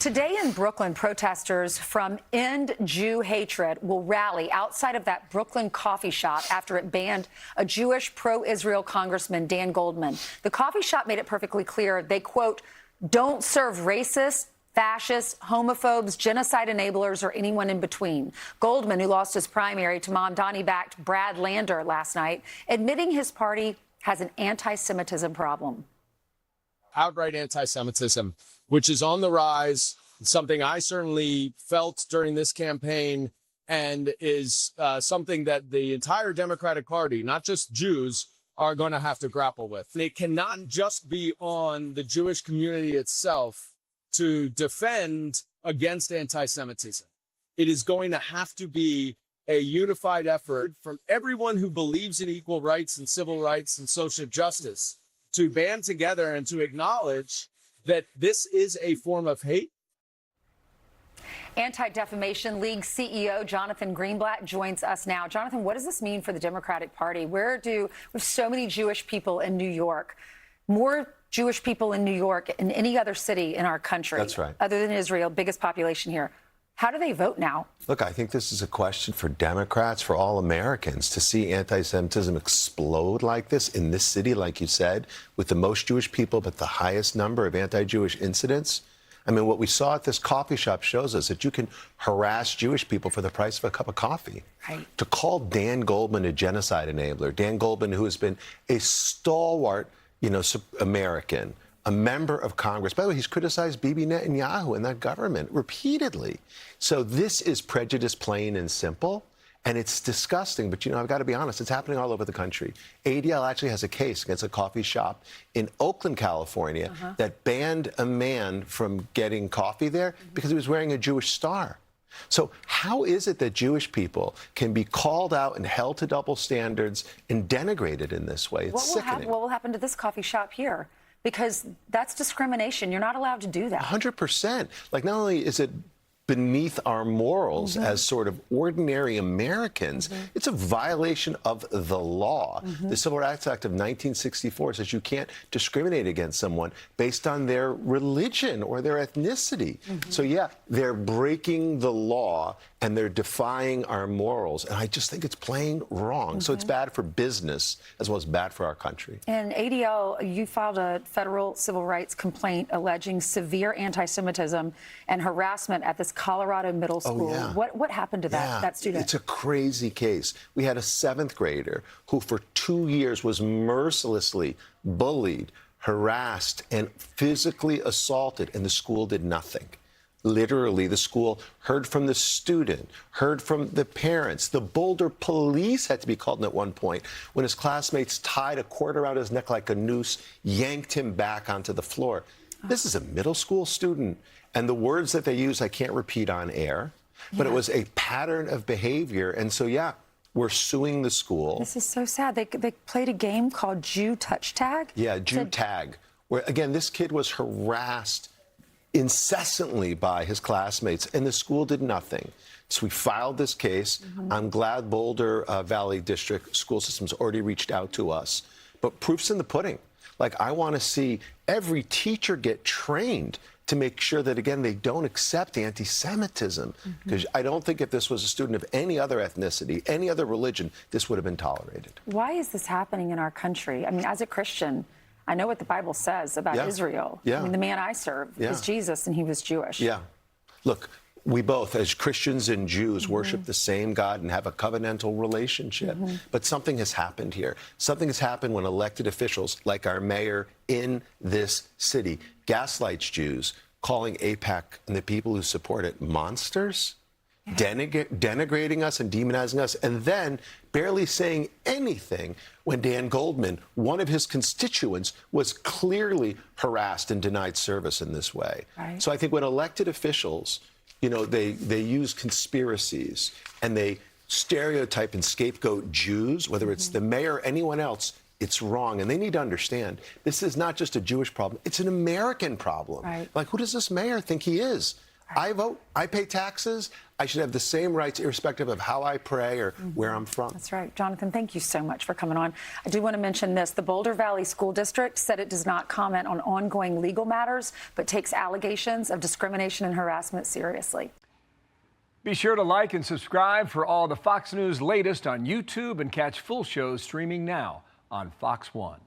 Today in Brooklyn, protesters from End Jew Hatred will rally outside of that Brooklyn coffee shop after it banned a Jewish pro-Israel Congressman, Dan Goldman. The coffee shop made it perfectly clear they, quote, don't serve racists, fascists, homophobes, genocide enablers, or anyone in between. Goldman, who lost his primary to Mamdani-backed Brad Lander last night, admitting his party has an anti-Semitism problem. Outright anti-Semitism, which is on the rise, something I certainly felt during this campaign, and is something that the entire Democratic Party, not just Jews, are going to have to grapple with. And it cannot just be on the Jewish community itself to defend against anti-Semitism. It is going to have to be a unified effort from everyone who believes in equal rights and civil rights and social justice to band together and to acknowledge that this is a form of hate. Anti-Defamation League CEO Jonathan Greenblatt joins us now. Jonathan, what does this mean for the Democratic Party? We have so many Jewish people in New York, more Jewish people in New York than any other city in our country. That's right. Other than Israel, biggest population here. How do they vote now? Look, I think this is a question for Democrats, for all Americans, to see anti-Semitism explode like this in this city, like you said, with the most Jewish people, but the highest number of anti-Jewish incidents. I mean, what we saw at this coffee shop shows us that you can harass Jewish people for the price of a cup of coffee. Right. To call Dan Goldman a genocide enabler, Dan Goldman, who has been a stalwart, American, a member of Congress. By the way, he's criticized Bibi Netanyahu and that government repeatedly. So this is prejudice, plain and simple, and it's disgusting. But, I've got to be honest, it's happening all over the country. ADL actually has a case against a coffee shop in Oakland, California, that banned a man from getting coffee there because he was wearing a Jewish star. So how is it that Jewish people can be called out and held to double standards and denigrated in this way? It's sickening. What will happen to this coffee shop here? Because that's discrimination. You're not allowed to do that. 100%. Like, not only is it beneath our morals as sort of ordinary Americans, it's a violation of the law. The Civil Rights Act of 1964 says you can't discriminate against someone based on their religion or their ethnicity. So, yeah, they're breaking the law and they're defying our morals. And I just think it's plain wrong. So it's bad for business as well as bad for our country. And ADL, you filed a federal civil rights complaint alleging severe anti-Semitism and harassment at this Colorado middle school. What happened to that student? It's a crazy case. We had a 7th grader who for 2 years was mercilessly bullied, harassed, and physically assaulted, and the school did nothing. Literally, the school heard from the student, heard from the parents. The Boulder police had to be called in at one point when his classmates tied a cord around his neck like a noose, yanked him back onto the floor. This is a middle school student. And the words that they use, I can't repeat on air, but it was a pattern of behavior. And so, we're suing the school. This is so sad. They played a game called Jew Touch Tag? Yeah, Jew Tag, where, again, this kid was harassed incessantly by his classmates, and the school did nothing. So we filed this case. I'm glad Boulder Valley District School System's already reached out to us. But proof's in the pudding. Like, I want to see every teacher get trained to make sure that, again, they don't accept anti-Semitism. Because I don't think if this was a student of any other ethnicity, any other religion, this would have been tolerated. Why is this happening in our country? I mean, as a Christian, I know what the Bible says about Israel. I mean, the man I serve is Jesus, and he was Jewish. Look, we both, as Christians and Jews, worship the same God and have a covenantal relationship. But something has happened here. Something has happened when elected officials, like our mayor in this city, gaslights Jews, calling AIPAC and the people who support it monsters, denigrating us and demonizing us, and then barely saying anything when Dan Goldman, one of his constituents, was clearly harassed and denied service in this way. So I think when elected officials, they use conspiracies and they stereotype and scapegoat Jews, whether it's the mayor or anyone else, it's wrong. And they need to understand this is not just a Jewish problem. It's an American problem. Like, who does this mayor think he is? I vote. I pay taxes. I should have the same rights irrespective of how I pray or where I'm from. That's right. Jonathan, thank you so much for coming on. I do want to mention this. The Boulder Valley School District said it does not comment on ongoing legal matters, but takes allegations of discrimination and harassment seriously. Be sure to like and subscribe for all the Fox News latest on YouTube and catch full shows streaming now on Fox One.